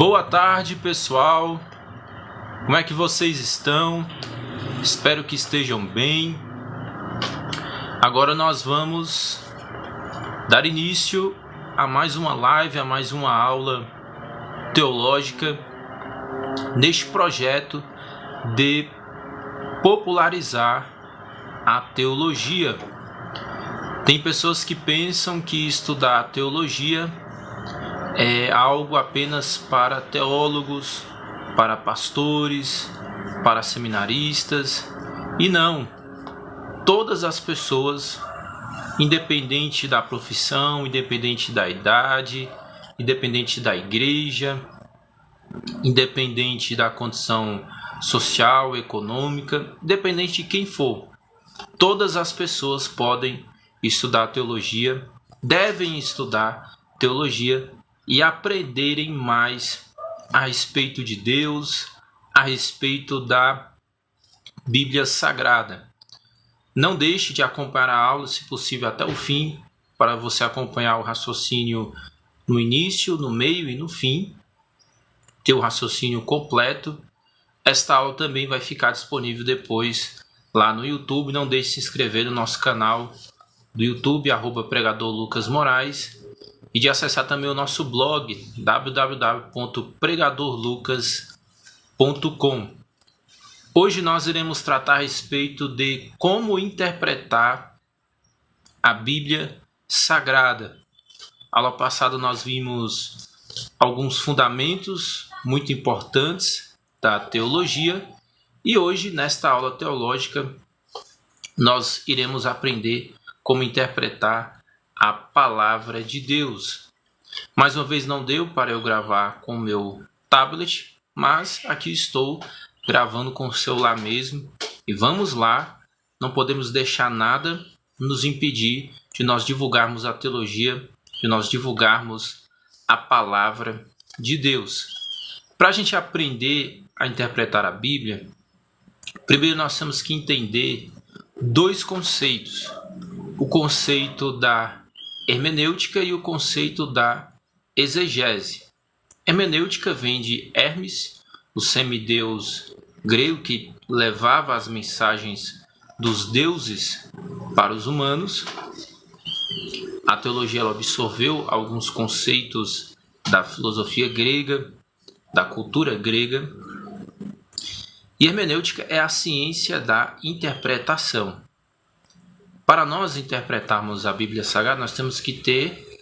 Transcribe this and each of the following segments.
Boa tarde, pessoal. Como é que vocês estão? Espero que estejam bem. Agora nós vamos dar início a mais uma live, a mais uma aula teológica neste projeto de popularizar a teologia. Tem pessoas que pensam que estudar teologia é algo apenas para teólogos, para pastores, para seminaristas, e não. Todas as pessoas, independente da profissão, independente da idade, independente da igreja, independente da condição social, econômica, independente de quem for, todas as pessoas podem estudar teologia, devem estudar teologia e aprenderem mais a respeito de Deus, a respeito da Bíblia Sagrada. Não deixe de acompanhar a aula, se possível, até o fim, para você acompanhar o raciocínio no início, no meio e no fim, ter o raciocínio completo. Esta aula também vai ficar disponível depois lá no YouTube. Não deixe de se inscrever no nosso canal do YouTube, @pregador Lucas Moraes, e de acessar também o nosso blog, www.pregadorlucas.com. Hoje nós iremos tratar a respeito de como interpretar a Bíblia Sagrada. Aula passada nós vimos alguns fundamentos muito importantes da teologia, e hoje, nesta aula teológica, nós iremos aprender como interpretar a palavra de Deus. Mais uma vez não deu para eu gravar com o meu tablet, mas aqui estou gravando com o celular mesmo. E vamos lá, não podemos deixar nada nos impedir de nós divulgarmos a teologia, de nós divulgarmos a palavra de Deus. Para a gente aprender a interpretar a Bíblia, primeiro nós temos que entender dois conceitos: o conceito da hermenêutica e o conceito da exegese. Hermenêutica vem de Hermes, o semideus grego que levava as mensagens dos deuses para os humanos. A teologia ela absorveu alguns conceitos da filosofia grega, da cultura grega. E hermenêutica é a ciência da interpretação. Para nós interpretarmos a Bíblia Sagrada, nós temos que ter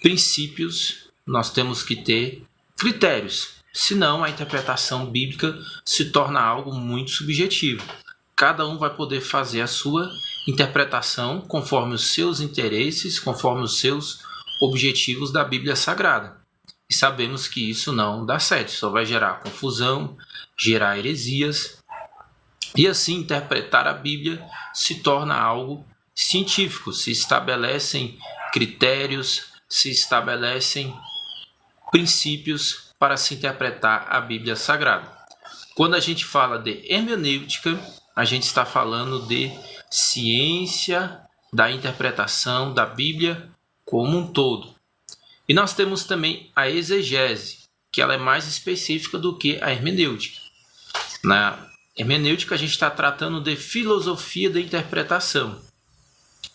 princípios, nós temos que ter critérios. Senão, a interpretação bíblica se torna algo muito subjetivo. Cada um vai poder fazer a sua interpretação conforme os seus interesses, conforme os seus objetivos da Bíblia Sagrada. E sabemos que isso não dá certo, só vai gerar confusão, gerar heresias. E assim, interpretar a Bíblia se torna algo científico, se estabelecem critérios, se estabelecem princípios para se interpretar a Bíblia Sagrada. Quando a gente fala de hermenêutica, a gente está falando de ciência da interpretação da Bíblia como um todo. E nós temos também a exegese, que ela é mais específica do que a hermenêutica. Na hermenêutica, a gente está tratando de filosofia da interpretação.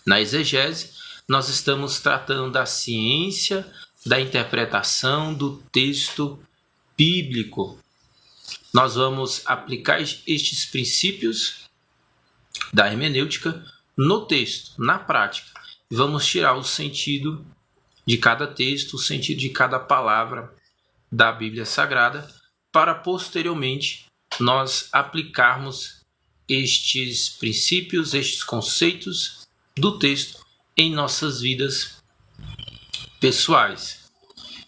Na exegese, nós estamos tratando da ciência da interpretação do texto bíblico. Nós vamos aplicar estes princípios da hermenêutica no texto, na prática. Vamos tirar o sentido de cada texto, o sentido de cada palavra da Bíblia Sagrada, para posteriormente nós aplicarmos estes princípios, estes conceitos do texto em nossas vidas pessoais.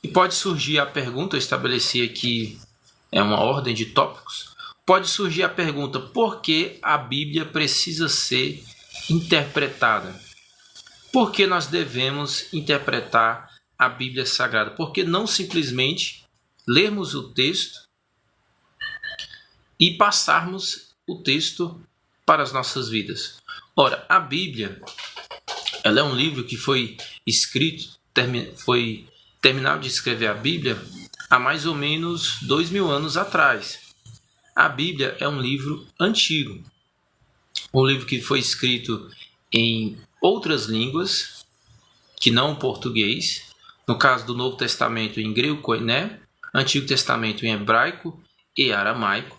E pode surgir a pergunta, eu estabeleci aqui uma ordem de tópicos, pode surgir a pergunta: por que a Bíblia precisa ser interpretada? Por que nós devemos interpretar a Bíblia Sagrada? Por que não simplesmente lermos o texto e passarmos o texto para as nossas vidas? Ora, a Bíblia, ela é um livro que foi escrito, foi terminado de escrever a Bíblia há mais ou menos 2000 anos atrás. A Bíblia é um livro antigo, um livro que foi escrito em outras línguas, que não o português. No caso do Novo Testamento em grego koiné, Antigo Testamento em hebraico e aramaico.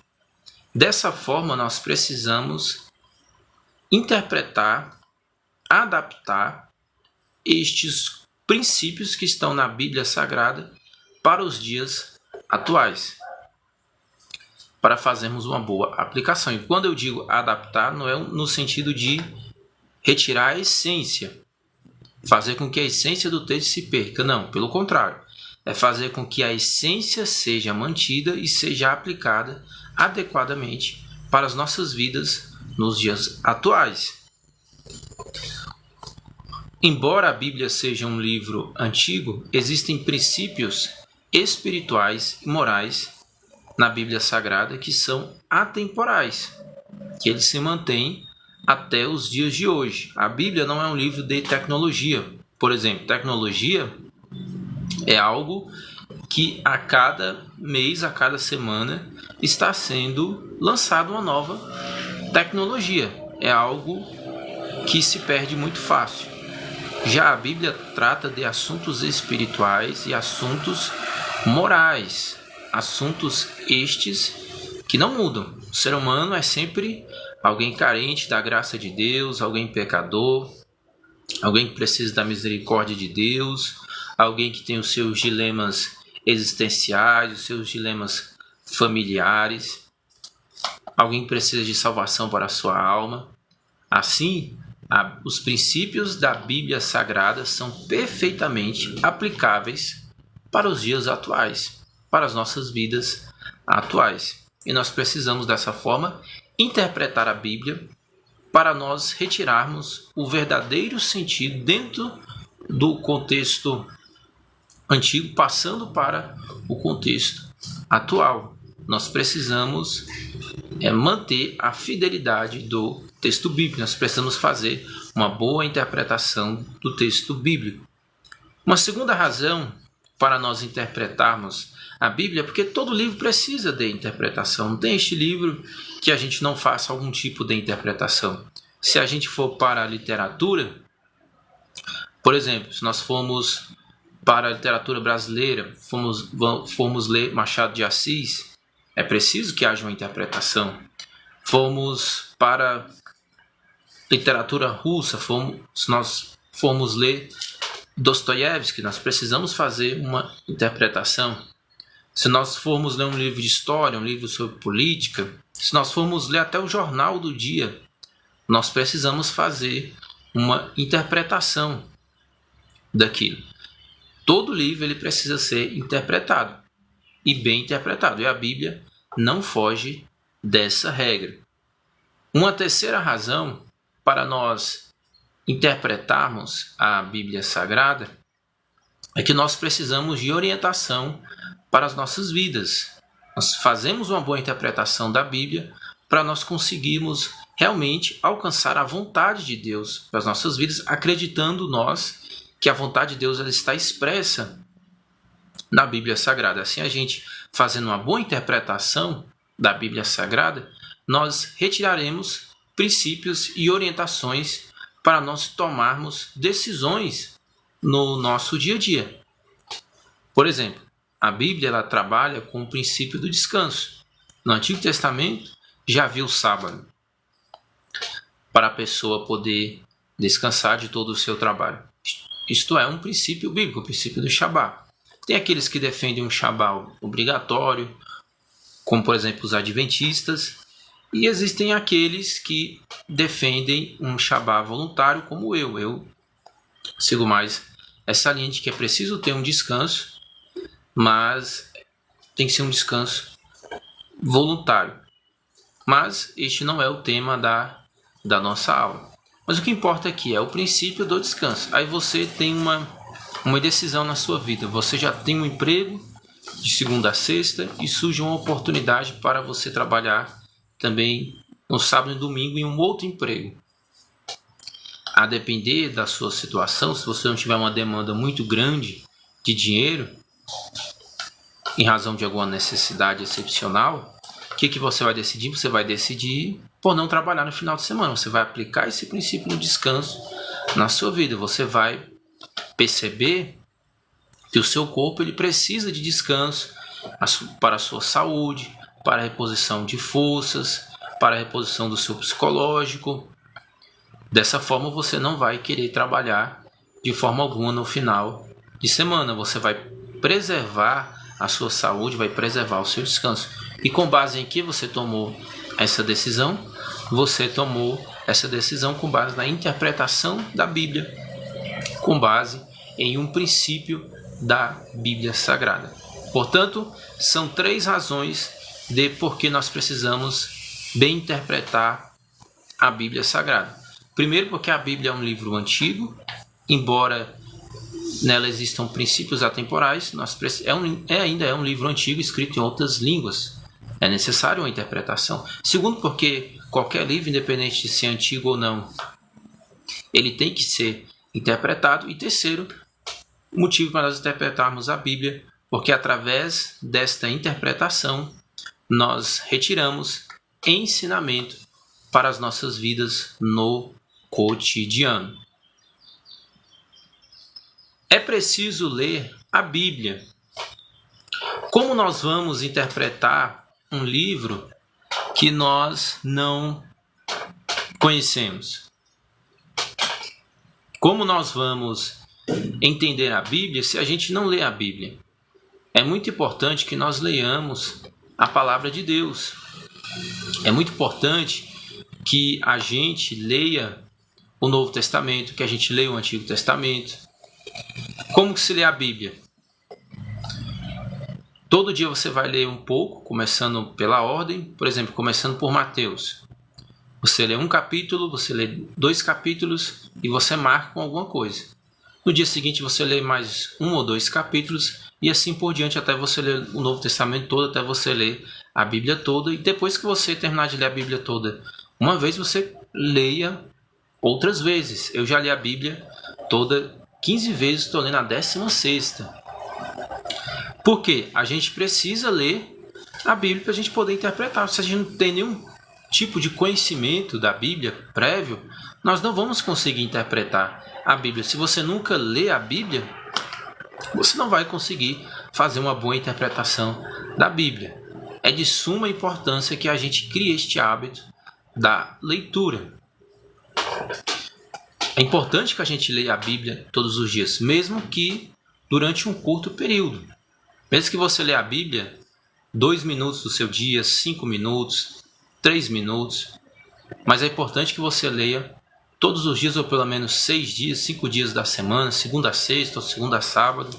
Dessa forma, nós precisamos interpretar, adaptar estes princípios que estão na Bíblia Sagrada para os dias atuais, para fazermos uma boa aplicação. E quando eu digo adaptar, não é no sentido de retirar a essência, fazer com que a essência do texto se perca. Não, pelo contrário. É fazer com que a essência seja mantida e seja aplicada adequadamente para as nossas vidas nos dias atuais. Embora a Bíblia seja um livro antigo, existem princípios espirituais e morais na Bíblia Sagrada que são atemporais, que eles se mantêm até os dias de hoje. A Bíblia não é um livro de tecnologia. Por exemplo, tecnologia é algo que a cada mês, a cada semana, está sendo lançada uma nova tecnologia. É algo que se perde muito fácil. Já a Bíblia trata de assuntos espirituais e assuntos morais, assuntos estes que não mudam. O ser humano é sempre alguém carente da graça de Deus, alguém pecador, alguém que precisa da misericórdia de Deus, alguém que tem os seus dilemas existenciais, os seus dilemas familiares, alguém que precisa de salvação para a sua alma. Assim, os princípios da Bíblia Sagrada são perfeitamente aplicáveis para os dias atuais, para as nossas vidas atuais. E nós precisamos, dessa forma, interpretar a Bíblia para nós retirarmos o verdadeiro sentido dentro do contexto antigo, passando para o contexto atual. Nós precisamos manter a fidelidade do texto bíblico. Nós precisamos fazer uma boa interpretação do texto bíblico. Uma segunda razão para nós interpretarmos a Bíblia é porque todo livro precisa de interpretação. Não tem este livro que a gente não faça algum tipo de interpretação. Se a gente for para a literatura, por exemplo, se nós formos para a literatura brasileira, formos ler Machado de Assis, é preciso que haja uma interpretação. Fomos para literatura russa, se nós formos ler Dostoiévski, nós precisamos fazer uma interpretação. Se nós formos ler um livro de história, um livro sobre política, se nós formos ler até o Jornal do Dia, nós precisamos fazer uma interpretação daquilo. Todo livro ele precisa ser interpretado, e bem interpretado, e a Bíblia não foge dessa regra. Uma terceira razão para nós interpretarmos a Bíblia Sagrada é que nós precisamos de orientação para as nossas vidas. Nós fazemos uma boa interpretação da Bíblia para nós conseguirmos realmente alcançar a vontade de Deus para as nossas vidas, acreditando nós que a vontade de Deus ela está expressa na Bíblia Sagrada. Assim, a gente fazendo uma boa interpretação da Bíblia Sagrada, nós retiraremos princípios e orientações para nós tomarmos decisões no nosso dia a dia. Por exemplo, a Bíblia ela trabalha com o princípio do descanso. No Antigo Testamento já havia o sábado, para a pessoa poder descansar de todo o seu trabalho. Isto é um princípio bíblico, o princípio do Shabá. Tem aqueles que defendem um Shabá obrigatório, como por exemplo os adventistas, e existem aqueles que defendem um Shabá voluntário, como eu. Eu sigo mais essa linha de que é preciso ter um descanso, mas tem que ser um descanso voluntário. Mas este não é o tema da nossa aula. Mas o que importa aqui é o princípio do descanso. Aí você tem uma decisão na sua vida. Você já tem um emprego de segunda a sexta e surge uma oportunidade para você trabalhar também no sábado e domingo em um outro emprego. A depender da sua situação, se você não tiver uma demanda muito grande de dinheiro, em razão de alguma necessidade excepcional, o que você vai decidir? Você vai decidir por não trabalhar no final de semana. Você vai aplicar esse princípio do descanso na sua vida. Você vai perceber que o seu corpo ele precisa de descanso para a sua saúde, para a reposição de forças, para a reposição do seu psicológico. Dessa forma, você não vai querer trabalhar de forma alguma no final de semana. Você vai preservar a sua saúde, vai preservar o seu descanso. E com base em que você tomou essa decisão? Você tomou essa decisão com base na interpretação da Bíblia, com base em um princípio da Bíblia Sagrada. Portanto, são 3 razões de por que nós precisamos bem interpretar a Bíblia Sagrada. Primeiro, porque a Bíblia é um livro antigo, embora nela existam princípios atemporais, ainda é um livro antigo escrito em outras línguas. É necessário uma interpretação. Segundo, porque qualquer livro, independente de ser antigo ou não, ele tem que ser interpretado. E terceiro, motivo para nós interpretarmos a Bíblia, porque através desta interpretação nós retiramos ensinamento para as nossas vidas no cotidiano. É preciso ler a Bíblia. Como nós vamos interpretar um livro que nós não conhecemos? Como nós vamos entender a Bíblia se a gente não lê a Bíblia? É muito importante que nós leiamos a palavra de Deus. É muito importante que a gente leia o Novo Testamento, que a gente leia o Antigo Testamento. Como que se lê a Bíblia? Todo dia você vai ler um pouco, começando pela ordem, por exemplo, começando por Mateus. Você lê um capítulo, você lê 2 capítulos e você marca com alguma coisa. No dia seguinte você lê mais 1 ou 2 capítulos e assim por diante até você ler o Novo Testamento todo, até você ler a Bíblia toda. E depois que você terminar de ler a Bíblia toda, uma vez você leia outras vezes. Eu já li a Bíblia toda 15 vezes, estou lendo a 16ª. Por quê? A gente precisa ler a Bíblia para a gente poder interpretar. Se a gente não tem nenhum tipo de conhecimento da Bíblia prévio, nós não vamos conseguir interpretar a Bíblia. Se você nunca lê a Bíblia, você não vai conseguir fazer uma boa interpretação da Bíblia. É de suma importância que a gente crie este hábito da leitura. É importante que a gente leia a Bíblia todos os dias, mesmo que durante um curto período. Mesmo que você leia a Bíblia 2 minutos do seu dia, 5 minutos, 3 minutos, mas é importante que você leia todos os dias, ou pelo menos 6 dias, 5 dias da semana, segunda a sexta ou segunda a sábado,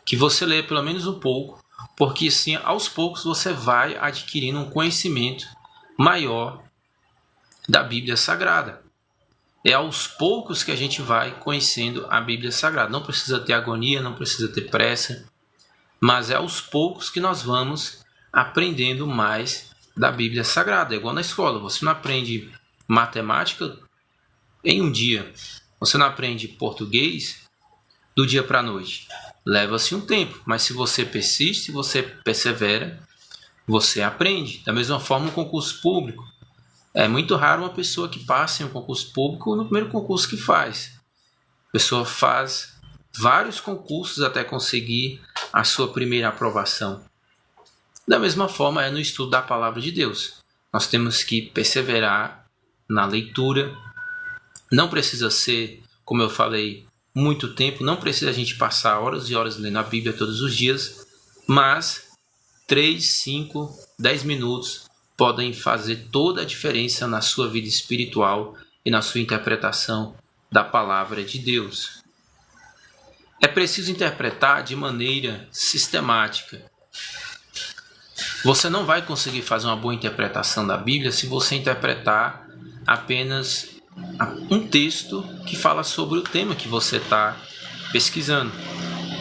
que você leia pelo menos um pouco, porque assim, aos poucos você vai adquirindo um conhecimento maior da Bíblia Sagrada. É aos poucos que a gente vai conhecendo a Bíblia Sagrada. Não precisa ter agonia, não precisa ter pressa, mas é aos poucos que nós vamos aprendendo mais da Bíblia Sagrada. É igual na escola, você não aprende matemática em um dia. Você não aprende português do dia para a noite. Leva-se um tempo, mas se você persiste, se você persevera, você aprende. Da mesma forma, um concurso público. É muito raro uma pessoa que passe em um concurso público no primeiro concurso que faz. A pessoa faz vários concursos até conseguir a sua primeira aprovação. Da mesma forma é no estudo da palavra de Deus. Nós temos que perseverar na leitura. Não precisa ser, como eu falei, muito tempo. Não precisa a gente passar horas e horas lendo a Bíblia todos os dias. Mas 3, 5, 10 minutos podem fazer toda a diferença na sua vida espiritual e na sua interpretação da palavra de Deus. É preciso interpretar de maneira sistemática. Você não vai conseguir fazer uma boa interpretação da Bíblia se você interpretar apenas um texto que fala sobre o tema que você está pesquisando.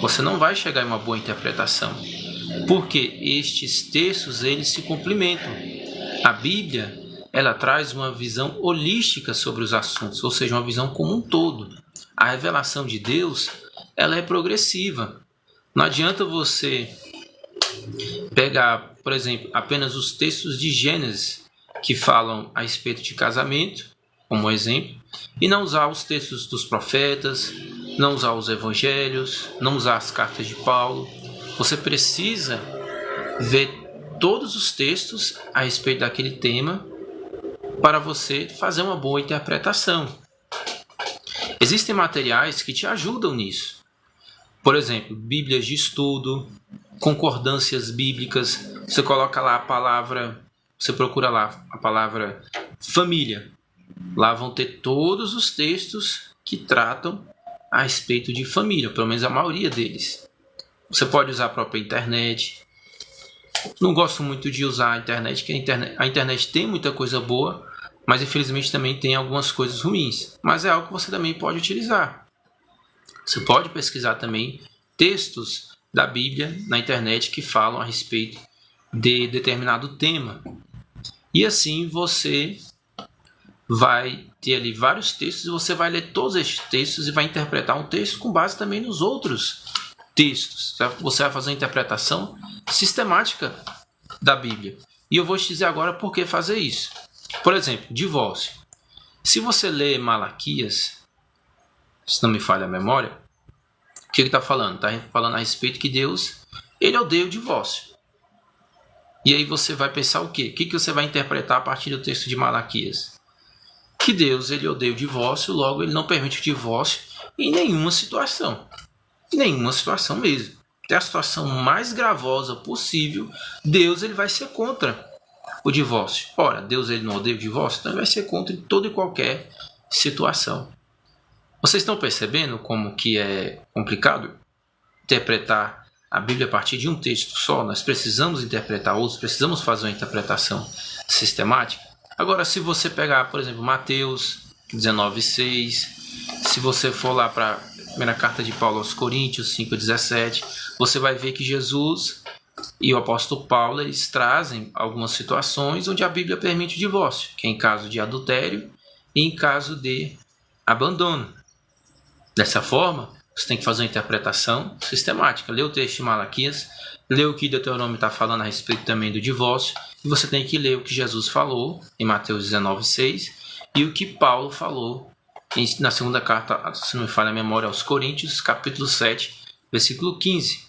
Você não vai chegar em uma boa interpretação, porque estes textos eles se complementam. A Bíblia ela traz uma visão holística sobre os assuntos, ou seja, uma visão como um todo. A revelação de Deus ela é progressiva. Não adianta você pegar, por exemplo, apenas os textos de Gênesis que falam a respeito de casamento, como exemplo, e não usar os textos dos profetas, não usar os evangelhos, não usar as cartas de Paulo. Você precisa ver todos os textos a respeito daquele tema para você fazer uma boa interpretação. Existem materiais que te ajudam nisso. Por exemplo, bíblias de estudo, concordâncias bíblicas. Você coloca lá a palavra, você procura lá a palavra família. Lá vão ter todos os textos que tratam a respeito de família, pelo menos a maioria deles. Você pode usar a própria internet. Não gosto muito de usar a internet, porque a internet tem muita coisa boa, mas infelizmente também tem algumas coisas ruins. Mas é algo que você também pode utilizar. Você pode pesquisar também textos da Bíblia na internet que falam a respeito de determinado tema. E assim você vai ter ali vários textos e você vai ler todos estes textos e vai interpretar um texto com base também nos outros textos. Você vai fazer uma interpretação sistemática da Bíblia. E eu vou te dizer agora por que fazer isso. Por exemplo, divórcio. Se você lê Malaquias, se não me falha a memória, o que ele está falando? Está falando a respeito que Deus, ele odeia o divórcio. E aí você vai pensar o quê? O que você vai interpretar a partir do texto de Malaquias? Que Deus, ele odeia o divórcio, logo ele não permite o divórcio em nenhuma situação. Em nenhuma situação mesmo. Até a situação mais gravosa possível, Deus ele vai ser contra o divórcio. Ora, Deus ele não odeia o divórcio, então ele vai ser contra em toda e qualquer situação. Vocês estão percebendo como que é complicado interpretar a Bíblia a partir de um texto só? Nós precisamos interpretar outros, precisamos fazer uma interpretação sistemática. Agora, se você pegar, por exemplo, Mateus 19:6, se você for lá para a primeira carta de Paulo aos Coríntios 5:17, você vai ver que Jesus e o apóstolo Paulo eles trazem algumas situações onde a Bíblia permite o divórcio, que é em caso de adultério e em caso de abandono. Dessa forma, você tem que fazer uma interpretação sistemática. Lê o texto de Malaquias, lê o que Deuteronômio está falando a respeito também do divórcio, e você tem que ler o que Jesus falou em Mateus 19:6 e o que Paulo falou na segunda carta, se não me falha a memória, aos Coríntios, capítulo 7, versículo 15.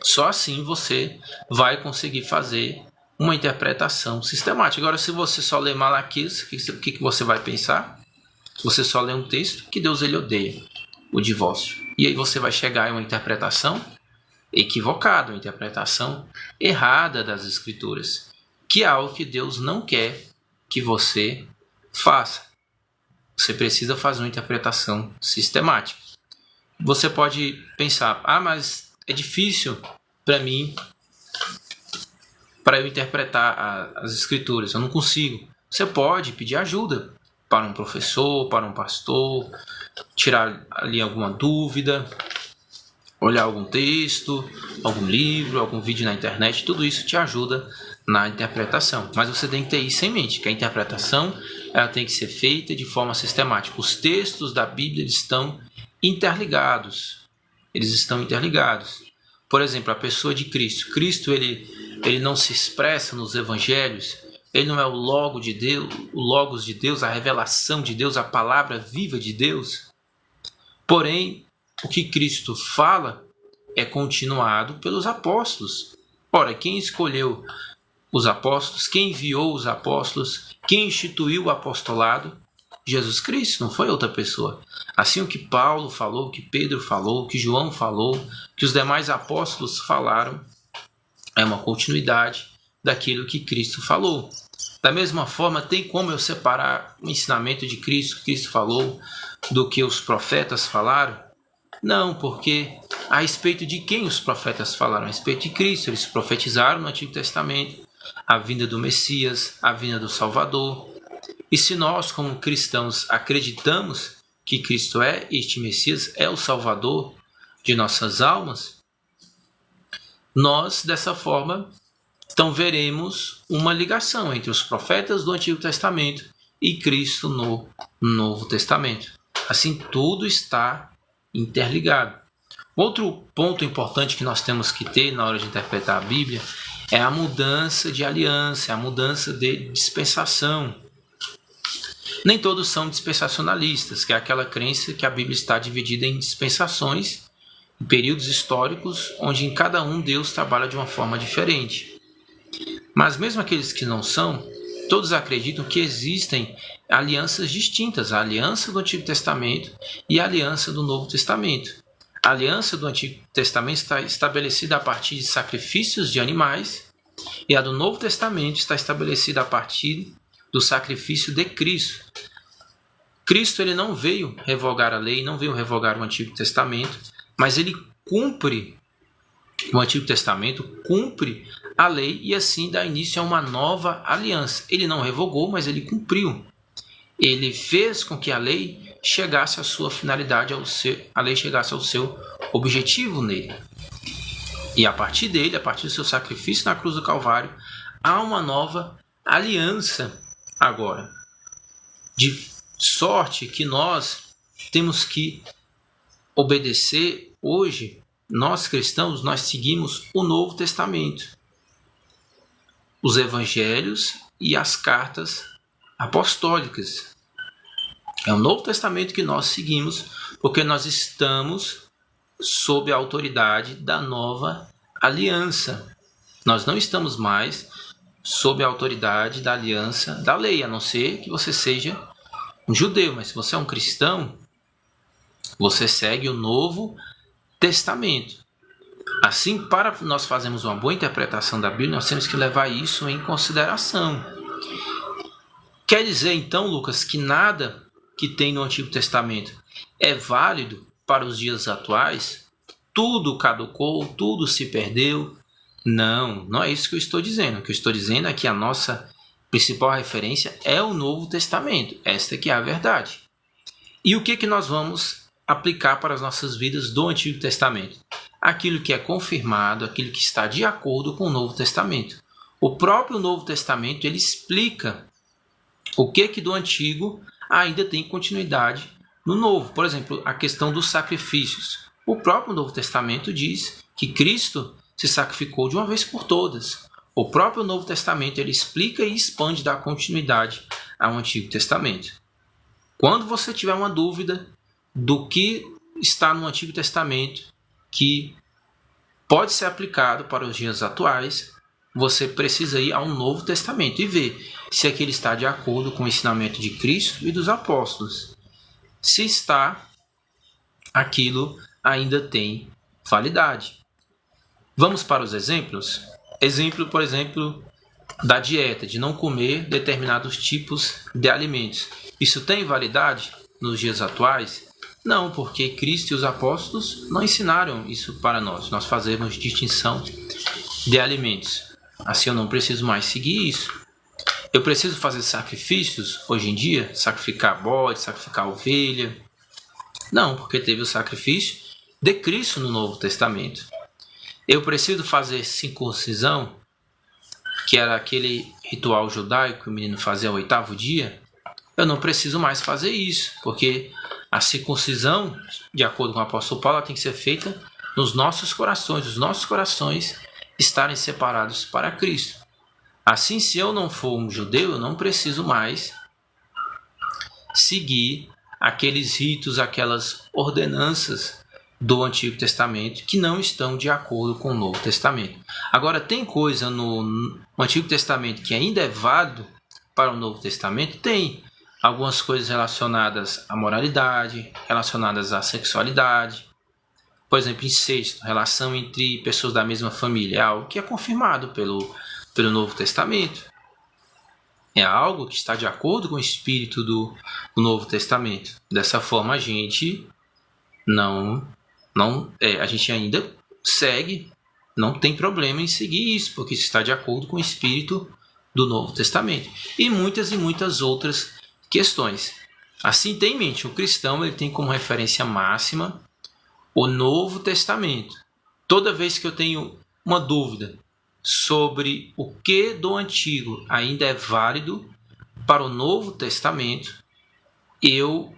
Só assim você vai conseguir fazer uma interpretação sistemática. Agora, se você só ler Malaquias, o que você vai pensar? Se você só ler um texto, que Deus ele odeia o divórcio. E aí você vai chegar em uma interpretação equivocada, uma interpretação errada das Escrituras, que é algo que Deus não quer que você faça. Você precisa fazer uma interpretação sistemática. Você pode pensar, mas é difícil para mim, para eu interpretar as Escrituras, eu não consigo. Você pode pedir ajuda para um professor, para um pastor, tirar ali alguma dúvida, olhar algum texto, algum livro, algum vídeo na internet, tudo isso te ajuda na interpretação. Mas você tem que ter isso em mente, que a interpretação ela tem que ser feita de forma sistemática. Os textos da Bíblia eles estão interligados. Eles estão interligados. Por exemplo, a pessoa de Cristo. Cristo ele não se expressa nos evangelhos. Ele não é o Logos de Deus, a revelação de Deus, a palavra viva de Deus. Porém, o que Cristo fala é continuado pelos apóstolos. Ora, quem escolheu os apóstolos, quem enviou os apóstolos, quem instituiu o apostolado? Jesus Cristo, não foi outra pessoa. Assim o que Paulo falou, o que Pedro falou, o que João falou, o que os demais apóstolos falaram, é uma continuidade daquilo que Cristo falou. Da mesma forma, tem como eu separar o ensinamento de Cristo, que Cristo falou, do que os profetas falaram? Não, porque a respeito de quem os profetas falaram? A respeito de Cristo. Eles profetizaram no Antigo Testamento a vinda do Messias, a vinda do Salvador. E se nós, como cristãos, acreditamos que Cristo é este Messias, é o Salvador de nossas almas, nós, dessa forma, então veremos uma ligação entre os profetas do Antigo Testamento e Cristo no Novo Testamento. Assim, tudo está interligado. Outro ponto importante que nós temos que ter na hora de interpretar a Bíblia é a mudança de aliança, a mudança de dispensação. Nem todos são dispensacionalistas, que é aquela crença que a Bíblia está dividida em dispensações, em períodos históricos, onde em cada um Deus trabalha de uma forma diferente. Mas mesmo aqueles que não são, todos acreditam que existem alianças distintas, a aliança do Antigo Testamento e a aliança do Novo Testamento. A aliança do Antigo Testamento está estabelecida a partir de sacrifícios de animais e a do Novo Testamento está estabelecida a partir do sacrifício de Cristo. Cristo ele não veio revogar a lei, não veio revogar o Antigo Testamento, mas ele cumpre o Antigo Testamento, cumpre a lei e assim dá início a uma nova aliança. Ele não revogou, mas ele cumpriu. Ele fez com que a lei chegasse à sua finalidade, a lei chegasse ao seu objetivo nele. E a partir dele, a partir do seu sacrifício na cruz do Calvário, há uma nova aliança agora. De sorte que nós temos que obedecer hoje, nós cristãos, nós seguimos o Novo Testamento, os evangelhos e as cartas apostólicas. É o Novo Testamento que nós seguimos, porque nós estamos sob a autoridade da nova aliança. Nós não estamos mais sob a autoridade da aliança da lei, a não ser que você seja um judeu. Mas se você é um cristão, você segue o Novo Testamento. Assim, para nós fazermos uma boa interpretação da Bíblia, nós temos que levar isso em consideração. Quer dizer, então, Lucas, que nada que tem no Antigo Testamento é válido para os dias atuais? Tudo caducou, tudo se perdeu? Não, não é isso que eu estou dizendo. O que eu estou dizendo é que a nossa principal referência é o Novo Testamento. Esta que é a verdade. E o que nós vamos aplicar para as nossas vidas do Antigo Testamento? Aquilo que é confirmado, aquilo que está de acordo com o Novo Testamento. O próprio Novo Testamento ele explica o que do Antigo ainda tem continuidade no Novo. Por exemplo, a questão dos sacrifícios. O próprio Novo Testamento diz que Cristo se sacrificou de uma vez por todas. O próprio Novo Testamento ele explica e expande da continuidade ao Antigo Testamento. Quando você tiver uma dúvida do que está no Antigo Testamento que pode ser aplicado para os dias atuais, você precisa ir ao Novo Testamento e ver se aquele está de acordo com o ensinamento de Cristo e dos apóstolos. Se está, aquilo ainda tem validade. Vamos para os exemplos? Exemplo, por exemplo, da dieta, de não comer determinados tipos de alimentos. Isso tem validade nos dias atuais? Não, porque Cristo e os apóstolos não ensinaram isso para nós. Nós fazemos distinção de alimentos. Assim eu não preciso mais seguir isso. Eu preciso fazer sacrifícios hoje em dia? Sacrificar bode, sacrificar ovelha? Não, porque teve o sacrifício de Cristo no Novo Testamento. Eu preciso fazer circuncisão, que era aquele ritual judaico que o menino fazia ao 8º dia? Eu não preciso mais fazer isso, porque a circuncisão, de acordo com o apóstolo Paulo, ela tem que ser feita nos nossos corações. Os nossos corações estarem separados para Cristo. Assim, se eu não for um judeu, eu não preciso mais seguir aqueles ritos, aquelas ordenanças do Antigo Testamento que não estão de acordo com o Novo Testamento. Agora, tem coisa no Antigo Testamento que ainda é válido para o Novo Testamento? Tem algumas coisas relacionadas à moralidade, relacionadas à sexualidade. Por exemplo, incesto, relação entre pessoas da mesma família, é algo que é confirmado pelo Novo Testamento. É algo que está de acordo com o espírito do Novo Testamento. Dessa forma, a gente a gente ainda segue, não tem problema em seguir isso, porque isso está de acordo com o espírito do Novo Testamento. E muitas outras questões. Assim, tem em mente, o cristão ele tem como referência máxima o Novo Testamento. Toda vez que eu tenho uma dúvida sobre o que do Antigo ainda é válido para o Novo Testamento, eu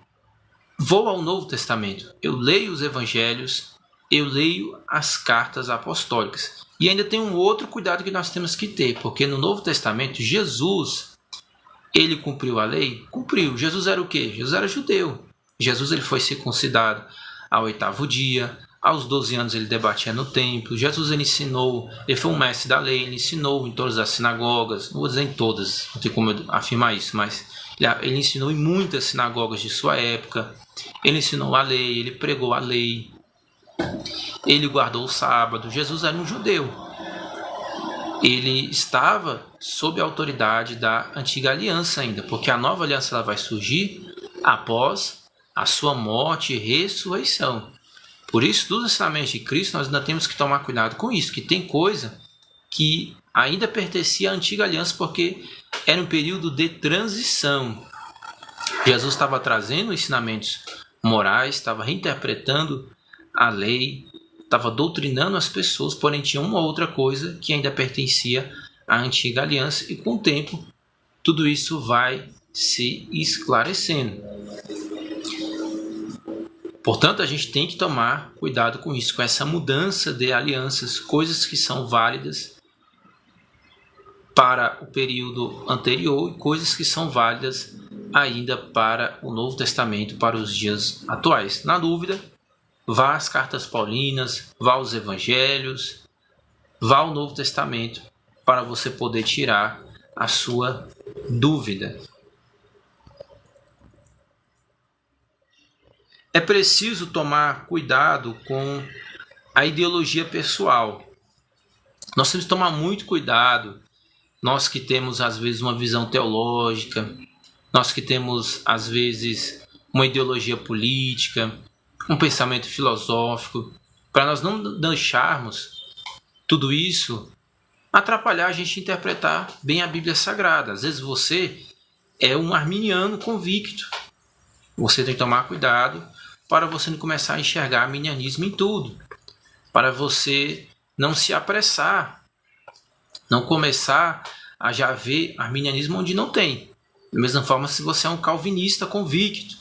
vou ao Novo Testamento. Eu leio os Evangelhos, eu leio as cartas apostólicas. E ainda tem um outro cuidado que nós temos que ter, porque no Novo Testamento, Jesus, ele cumpriu a lei? Cumpriu. Jesus era o quê? Jesus era judeu. Jesus ele foi circuncidado ao 8º dia. Aos 12 anos ele debatia no templo. Jesus ele ensinou, ele foi um mestre da lei, ele ensinou em todas as sinagogas, não vou dizer em todas, não tem como eu afirmar isso, mas ele ensinou em muitas sinagogas de sua época. Ele ensinou a lei, ele pregou a lei, ele guardou o sábado. Jesus era um judeu. Ele estava sob a autoridade da antiga aliança ainda, porque a nova aliança ela vai surgir após a sua morte e ressurreição. Por isso, dos ensinamentos de Cristo, nós ainda temos que tomar cuidado com isso, que tem coisa que ainda pertencia à antiga aliança, porque era um período de transição. Jesus estava trazendo ensinamentos morais, estava reinterpretando a lei, estava doutrinando as pessoas, porém tinha uma outra coisa que ainda pertencia à antiga aliança, e com o tempo tudo isso vai se esclarecendo. Portanto, a gente tem que tomar cuidado com isso, com essa mudança de alianças, coisas que são válidas para o período anterior e coisas que são válidas ainda para o Novo Testamento, para os dias atuais. Na dúvida, vá às cartas paulinas, vá aos evangelhos, vá ao Novo Testamento para você poder tirar a sua dúvida. É preciso tomar cuidado com a ideologia pessoal. Nós temos que tomar muito cuidado, nós que temos às vezes uma visão teológica, nós que temos às vezes uma ideologia política, um pensamento filosófico, para nós não deixarmos tudo isso atrapalhar a gente interpretar bem a Bíblia Sagrada. Às vezes você é um arminiano convicto, você tem que tomar cuidado para você não começar a enxergar arminianismo em tudo, para você não se apressar, não começar a já ver arminianismo onde não tem. Da mesma forma, se você é um calvinista convicto,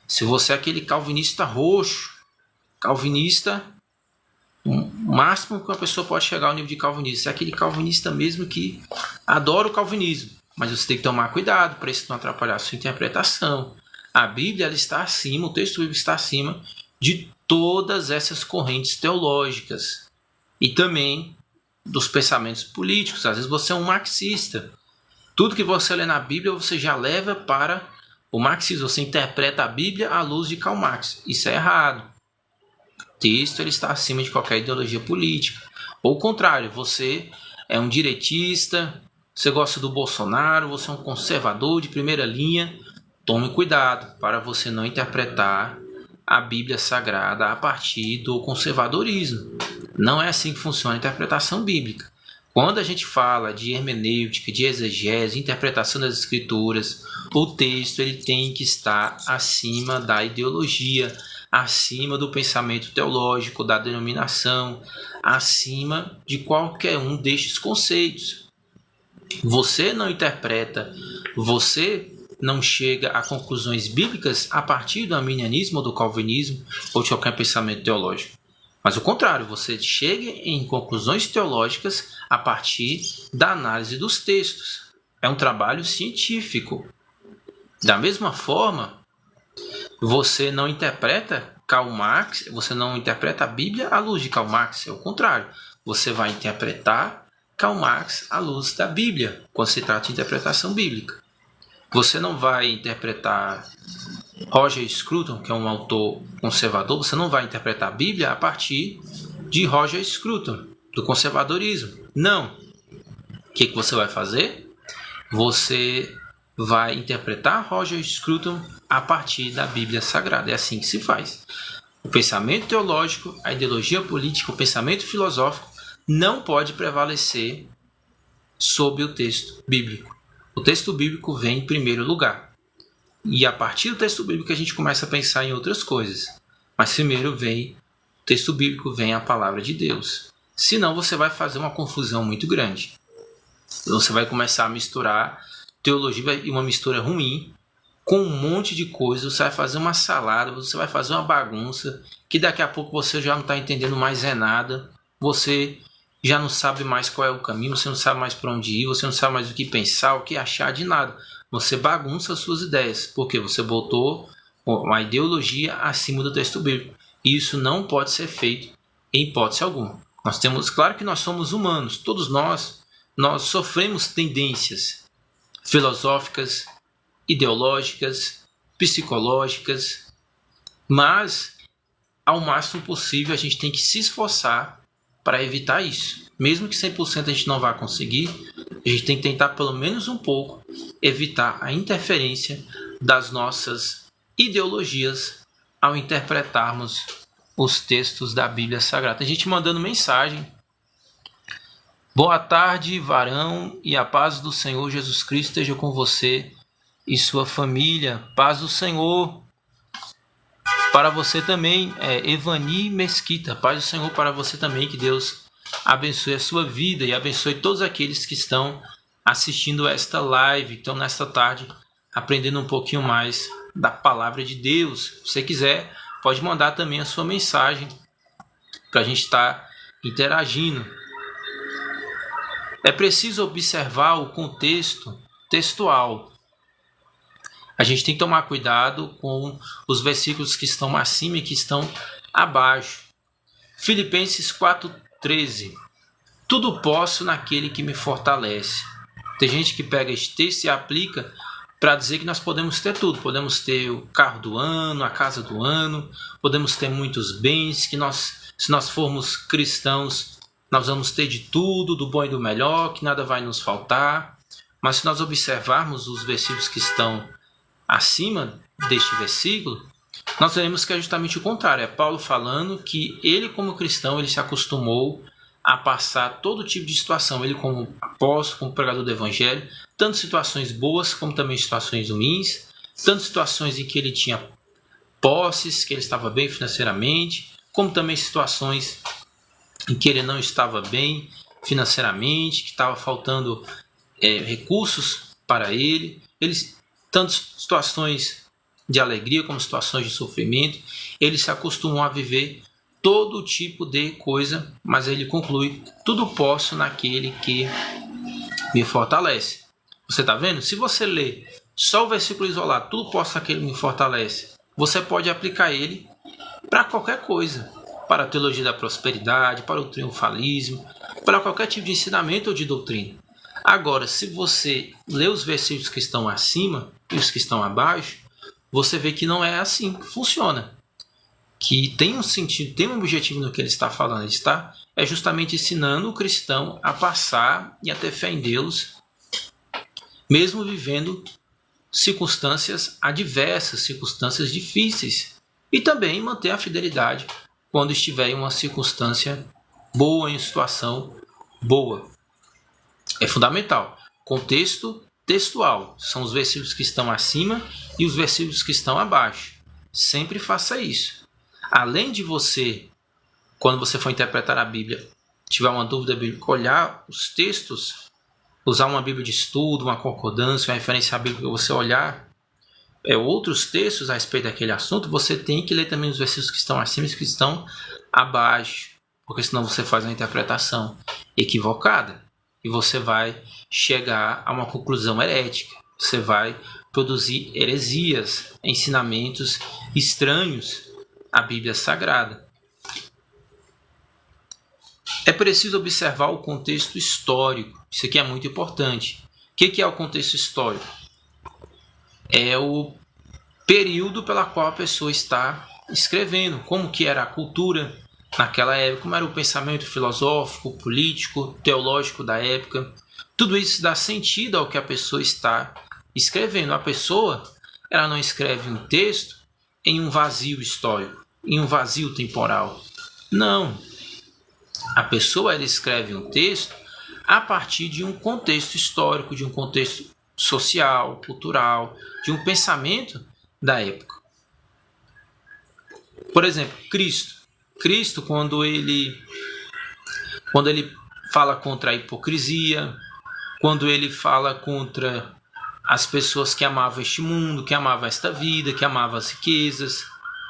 se você é aquele calvinista roxo, calvinista, o máximo que uma pessoa pode chegar ao nível de calvinista é aquele calvinista mesmo que adora o calvinismo, mas você tem que tomar cuidado para isso não atrapalhar a sua interpretação. A Bíblia ela está acima, o texto bíblico está acima de todas essas correntes teológicas e também dos pensamentos políticos. Às vezes você é um marxista. Tudo que você lê na Bíblia você já leva para o marxismo. Você interpreta a Bíblia à luz de Karl Marx. Isso é errado. O texto ele está acima de qualquer ideologia política. Ou o contrário, você é um direitista, você gosta do Bolsonaro, você é um conservador de primeira linha. Tome cuidado para você não interpretar a Bíblia Sagrada a partir do conservadorismo. Não é assim que funciona a interpretação bíblica. Quando a gente fala de hermenêutica, de exegese, interpretação das escrituras, o texto ele tem que estar acima da ideologia, acima do pensamento teológico, da denominação, acima de qualquer um destes conceitos. Você não interpreta, você não chega a conclusões bíblicas a partir do arminianismo ou do calvinismo ou de qualquer pensamento teológico. Mas o contrário, você chega em conclusões teológicas a partir da análise dos textos. É um trabalho científico. Da mesma forma, você não interpreta Karl Marx, você não interpreta a Bíblia à luz de Karl Marx, é o contrário. Você vai interpretar Karl Marx à luz da Bíblia, quando se trata de interpretação bíblica. Você não vai interpretar Roger Scruton, que é um autor conservador, você não vai interpretar a Bíblia a partir de Roger Scruton, do conservadorismo. Não. O que você vai fazer? Você vai interpretar Roger Scruton a partir da Bíblia Sagrada. É assim que se faz. O pensamento teológico, a ideologia política, o pensamento filosófico não pode prevalecer sobre o texto bíblico. O texto bíblico vem em primeiro lugar. E a partir do texto bíblico a gente começa a pensar em outras coisas. Mas primeiro vem o texto bíblico, vem a palavra de Deus. Senão você vai fazer uma confusão muito grande. Você vai começar a misturar teologia e uma mistura ruim com um monte de coisa, você vai fazer uma salada, você vai fazer uma bagunça, que daqui a pouco você já não está entendendo mais nada, você já não sabe mais qual é o caminho, você não sabe mais para onde ir, você não sabe mais o que pensar, o que achar de nada. Você bagunça as suas ideias, porque você botou uma ideologia acima do texto bíblico. E isso não pode ser feito em hipótese alguma. Claro que nós somos humanos, todos nós sofremos tendências filosóficas, ideológicas, psicológicas, mas ao máximo possível a gente tem que se esforçar para evitar isso. Mesmo que 100% a gente não vá conseguir, a gente tem que tentar pelo menos um pouco evitar a interferência das nossas ideologias ao interpretarmos os textos da Bíblia Sagrada. Tem gente mandando mensagem. Boa tarde, varão, e a paz do Senhor Jesus Cristo esteja com você e sua família. Paz do Senhor para você também, Evani Mesquita. Paz do Senhor para você também, que Deus abençoe a sua vida e abençoe todos aqueles que estão assistindo esta live, então nesta tarde, aprendendo um pouquinho mais da palavra de Deus. Se você quiser, pode mandar também a sua mensagem para a gente estar interagindo. É preciso observar o contexto textual. A gente tem que tomar cuidado com os versículos que estão acima e que estão abaixo. Filipenses 4,13. Tudo posso naquele que me fortalece. Tem gente que pega esse texto e aplica para dizer que nós podemos ter tudo. Podemos ter o carro do ano, a casa do ano, podemos ter muitos bens, que se nós formos cristãos, nós vamos ter de tudo, do bom e do melhor, que nada vai nos faltar. Mas se nós observarmos os versículos que estão acima deste versículo, nós veremos que é justamente o contrário. É Paulo falando que ele, como cristão, ele se acostumou a passar todo tipo de situação. Ele, como apóstolo, como pregador do evangelho, tanto situações boas como também situações ruins, tanto situações em que ele tinha posses, que ele estava bem financeiramente, como também situações em que ele não estava bem financeiramente, que estava faltando recursos para ele. Tanto situações de alegria como situações de sofrimento, ele se acostumou a viver todo tipo de coisa, mas ele conclui: tudo posso naquele que me fortalece. Você está vendo? Se você ler só o versículo isolado, tudo posso naquele que me fortalece, você pode aplicar ele para qualquer coisa, para a teologia da prosperidade, para o triunfalismo, para qualquer tipo de ensinamento ou de doutrina. Agora, se você lê os versículos que estão acima e os que estão abaixo, você vê que não é assim que funciona. Que tem um sentido, tem um objetivo no que ele está falando. Ele está justamente ensinando o cristão a passar e a ter fé em Deus, mesmo vivendo circunstâncias adversas, circunstâncias difíceis. E também manter a fidelidade quando estiver em uma circunstância boa, em situação boa. É fundamental. Contexto textual. São os versículos que estão acima e os versículos que estão abaixo. Sempre faça isso. Além de você, quando você for interpretar a Bíblia, tiver uma dúvida bíblica, olhar os textos, usar uma Bíblia de estudo, uma concordância, uma referência à Bíblia, você olhar outros textos a respeito daquele assunto, você tem que ler também os versículos que estão acima e os que estão abaixo, porque senão você faz uma interpretação equivocada e você vai chegar a uma conclusão herética. Você vai produzir heresias, ensinamentos estranhos à Bíblia Sagrada. É preciso observar o contexto histórico. Isso aqui é muito importante. O que é o contexto histórico? É o período pela qual a pessoa está escrevendo, como que era a cultura naquela época, como era o pensamento filosófico, político, teológico da época. Tudo isso dá sentido ao que a pessoa está escrevendo. A pessoa, ela não escreve um texto em um vazio histórico, em um vazio temporal. Não. A pessoa, ela escreve um texto a partir de um contexto histórico, de um contexto social, cultural, de um pensamento da época. Por exemplo, Cristo, quando ele fala contra a hipocrisia, quando ele fala contra as pessoas que amavam este mundo, que amavam esta vida, que amavam as riquezas.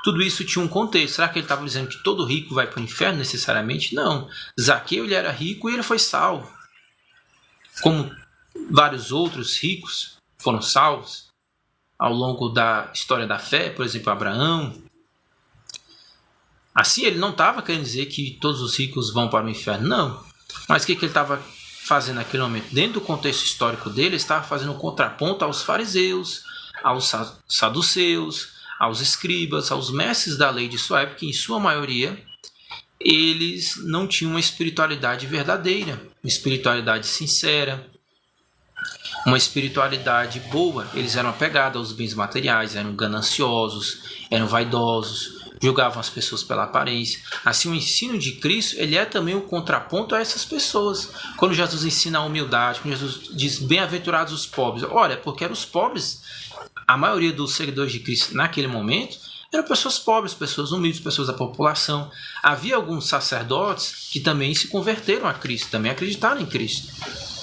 Tudo isso tinha um contexto. Será que ele estava dizendo que todo rico vai para o inferno necessariamente? Não. Zaqueu, ele era rico e ele foi salvo. Como vários outros ricos foram salvos ao longo da história da fé, por exemplo, Abraão. Assim, ele não estava querendo dizer que todos os ricos vão para o inferno, não. Mas o que ele estava fazendo naquele momento? Dentro do contexto histórico dele, ele estava fazendo um contraponto aos fariseus, aos saduceus, aos escribas, aos mestres da lei de sua época, que em sua maioria eles não tinham uma espiritualidade verdadeira, uma espiritualidade sincera, uma espiritualidade boa. Eles eram apegados aos bens materiais, eram gananciosos, eram vaidosos, julgavam as pessoas pela aparência. Assim, o ensino de Cristo, ele é também um contraponto a essas pessoas. Quando Jesus ensina a humildade, quando Jesus diz bem-aventurados os pobres, olha, porque eram os pobres. A maioria dos seguidores de Cristo naquele momento eram pessoas pobres, pessoas humildes, pessoas da população. Havia alguns sacerdotes que também se converteram a Cristo, também acreditaram em Cristo.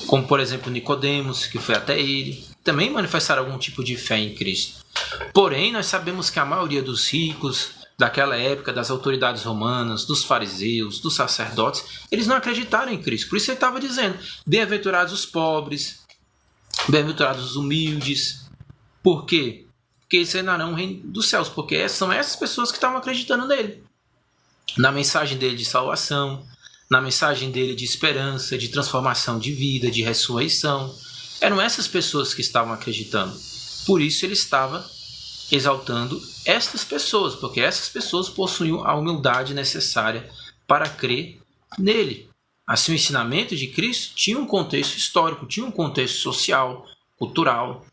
Como, por exemplo, Nicodemos, que foi até ele, também manifestaram algum tipo de fé em Cristo. Porém, nós sabemos que a maioria dos ricos daquela época, das autoridades romanas, dos fariseus, dos sacerdotes, eles não acreditaram em Cristo. Por isso ele estava dizendo, bem-aventurados os pobres, bem-aventurados os humildes. Por quê? Porque eles reinarão o reino dos céus, porque são essas pessoas que estavam acreditando nele. Na mensagem dele de salvação, na mensagem dele de esperança, de transformação de vida, de ressurreição. Eram essas pessoas que estavam acreditando. Por isso ele estava exaltando estas pessoas, porque essas pessoas possuíam a humildade necessária para crer nele. Assim, o ensinamento de Cristo tinha um contexto histórico, tinha um contexto social, cultural.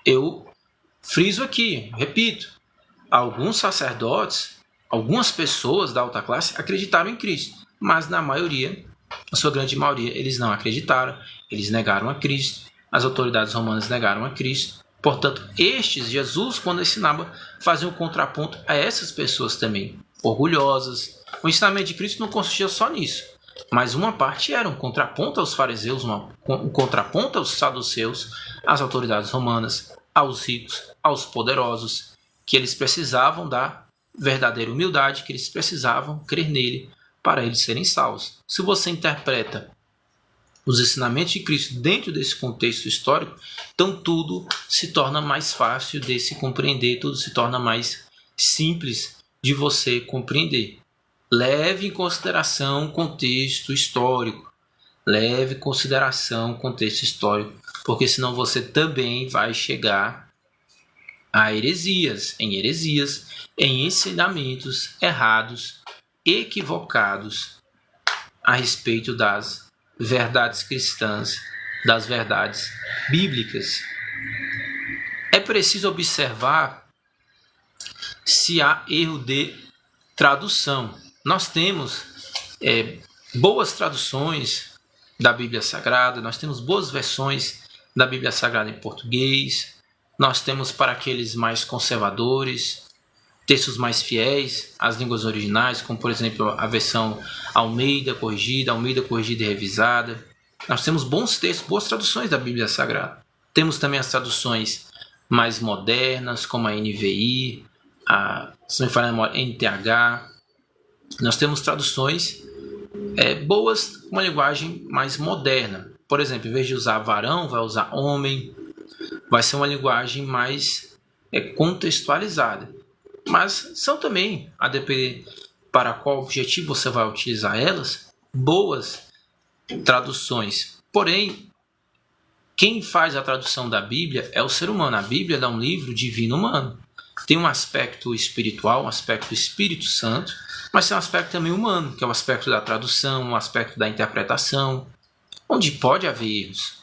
Eu friso aqui, repito, alguns sacerdotes, algumas pessoas da alta classe acreditaram em Cristo, mas na maioria, na sua grande maioria, eles não acreditaram, eles negaram a Cristo, as autoridades romanas negaram a Cristo. Portanto, Jesus, quando ensinava, fazia um contraponto a essas pessoas também, orgulhosas. O ensinamento de Cristo não consistia só nisso, mas uma parte era um contraponto aos fariseus, um contraponto aos saduceus, às autoridades romanas, aos ricos, aos poderosos, que eles precisavam da verdadeira humildade, que eles precisavam crer nele para eles serem salvos. Se você interpreta os ensinamentos de Cristo dentro desse contexto histórico, então tudo se torna mais fácil de se compreender, tudo se torna mais simples de você compreender. Leve em consideração o contexto histórico. Leve em consideração o contexto histórico, porque senão você também vai chegar a heresias, em ensinamentos errados, equivocados a respeito das verdades cristãs, das verdades bíblicas. É preciso observar se há erro de tradução. Nós temos boas traduções da Bíblia Sagrada, nós temos boas versões da Bíblia Sagrada em português, nós temos para aqueles mais conservadores, textos mais fiéis às línguas originais, como por exemplo a versão Almeida corrigida e revisada. Nós temos bons textos, boas traduções da Bíblia Sagrada. Temos também as traduções mais modernas, como a NVI, se não me falha a memória, NTH. Nós temos traduções boas, com uma linguagem mais moderna. Por exemplo, em vez de usar varão, vai usar homem. Vai ser uma linguagem mais contextualizada. Mas são também, a depender para qual objetivo você vai utilizar elas, boas traduções. Porém, quem faz a tradução da Bíblia é o ser humano. A Bíblia é um livro divino humano. Tem um aspecto espiritual, um aspecto Espírito Santo, mas tem um aspecto também humano, que é o aspecto da tradução, o aspecto da interpretação, onde pode haver erros.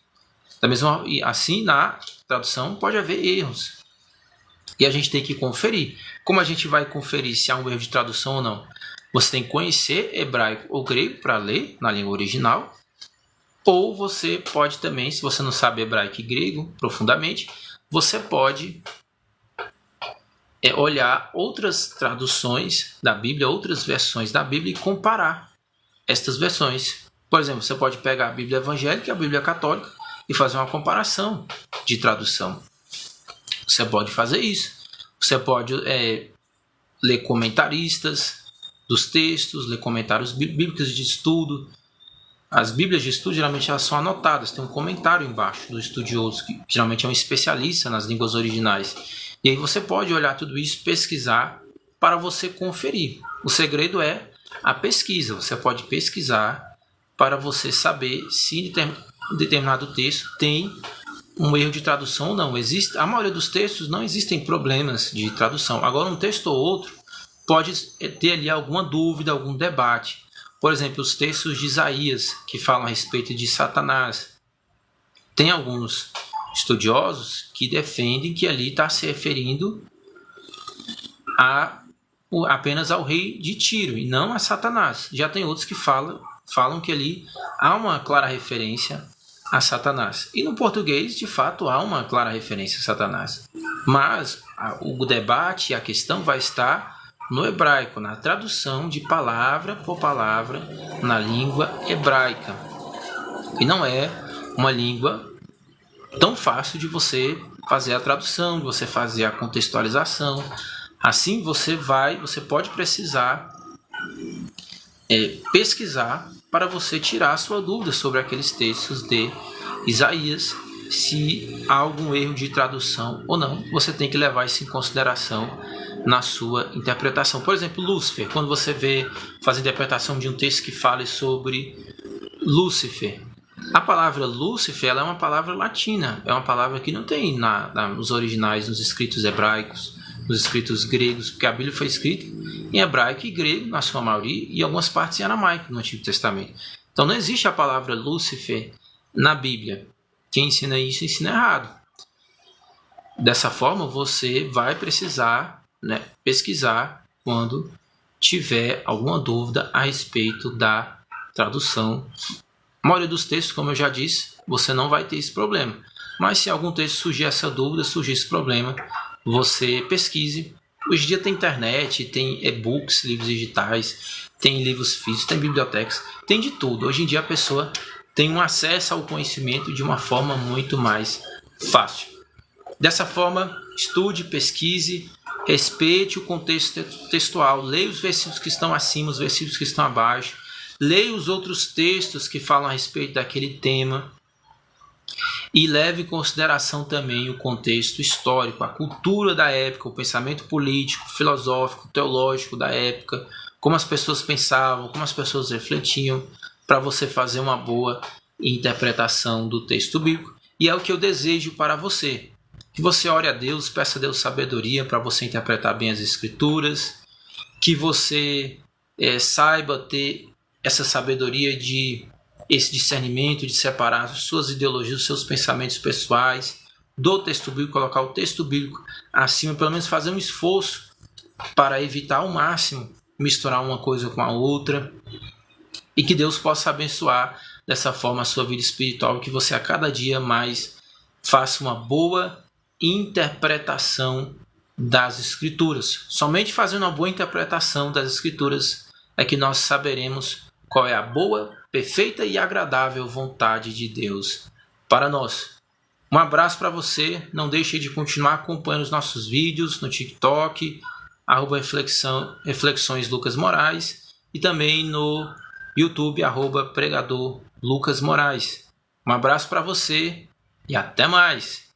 Da mesma assim, na tradução pode haver erros. E a gente tem que conferir. Como a gente vai conferir se há um erro de tradução ou não? Você tem que conhecer hebraico ou grego para ler na língua original. Ou você pode também, se você não sabe hebraico e grego profundamente, você pode olhar outras traduções da Bíblia, outras versões da Bíblia e comparar estas versões. Por exemplo, você pode pegar a Bíblia evangélica e a Bíblia católica e fazer uma comparação de tradução. Você pode fazer isso. Você pode ler comentaristas dos textos, ler comentários bíblicos de estudo. As bíblias de estudo geralmente elas são anotadas, tem um comentário embaixo do estudioso, que geralmente é um especialista nas línguas originais. E aí você pode olhar tudo isso, pesquisar para você conferir. O segredo é a pesquisa. Você pode pesquisar para você saber se determinado texto tem um erro de tradução ou não. A maioria dos textos não existem problemas de tradução. Agora, um texto ou outro pode ter ali alguma dúvida, algum debate. Por exemplo, os textos de Isaías, que falam a respeito de Satanás. Tem alguns estudiosos que defendem que ali está se referindo apenas ao rei de Tiro e não a Satanás. Já tem outros que falam que ali há uma clara referência a Satanás. E no português, de fato, há uma clara referência a Satanás. Mas o debate e a questão vai estar no hebraico, na tradução de palavra por palavra na língua hebraica. E não é uma língua tão fácil de você fazer a tradução, de você fazer a contextualização. Assim você pode precisar pesquisar para você tirar a sua dúvida sobre aqueles textos de Isaías. Se há algum erro de tradução ou não, você tem que levar isso em consideração na sua interpretação. Por exemplo, Lúcifer, quando você faz a interpretação de um texto que fale sobre Lúcifer, a palavra Lúcifer ela é uma palavra latina, é uma palavra que não tem nos originais, nos escritos hebraicos, nos escritos gregos, porque a Bíblia foi escrita em hebraico e grego, na sua maioria, e algumas partes em aramaico no Antigo Testamento. Então não existe a palavra Lúcifer na Bíblia. Quem ensina isso ensina errado. Dessa forma, você vai precisar pesquisar quando tiver alguma dúvida a respeito da tradução. A maioria dos textos, como eu já disse, você não vai ter esse problema. Mas se algum texto surgir essa dúvida, surgir esse problema, você pesquise. Hoje em dia tem internet, tem e-books, livros digitais, tem livros físicos, tem bibliotecas, tem de tudo. Hoje em dia a pessoa tem um acesso ao conhecimento de uma forma muito mais fácil. Dessa forma, estude, pesquise, respeite o contexto textual, leia os versículos que estão acima, os versículos que estão abaixo, leia os outros textos que falam a respeito daquele tema e leve em consideração também o contexto histórico, a cultura da época, o pensamento político, filosófico, teológico da época, como as pessoas pensavam, como as pessoas refletiam, para você fazer uma boa interpretação do texto bíblico. E é o que eu desejo para você. Que você ore a Deus, peça a Deus sabedoria para você interpretar bem as Escrituras, que você saiba ter essa sabedoria esse discernimento de separar as suas ideologias, os seus pensamentos pessoais do texto bíblico, colocar o texto bíblico acima, pelo menos fazer um esforço para evitar ao máximo misturar uma coisa com a outra, e que Deus possa abençoar dessa forma a sua vida espiritual, que você a cada dia mais faça uma boa interpretação das Escrituras. Somente fazendo uma boa interpretação das Escrituras é que nós saberemos qual é a boa, perfeita e agradável vontade de Deus para nós. Um abraço para você. Não deixe de continuar acompanhando os nossos vídeos no TikTok, @reflexões Lucas Moraes, e também no YouTube, @pregador Lucas Moraes. Um abraço para você e até mais!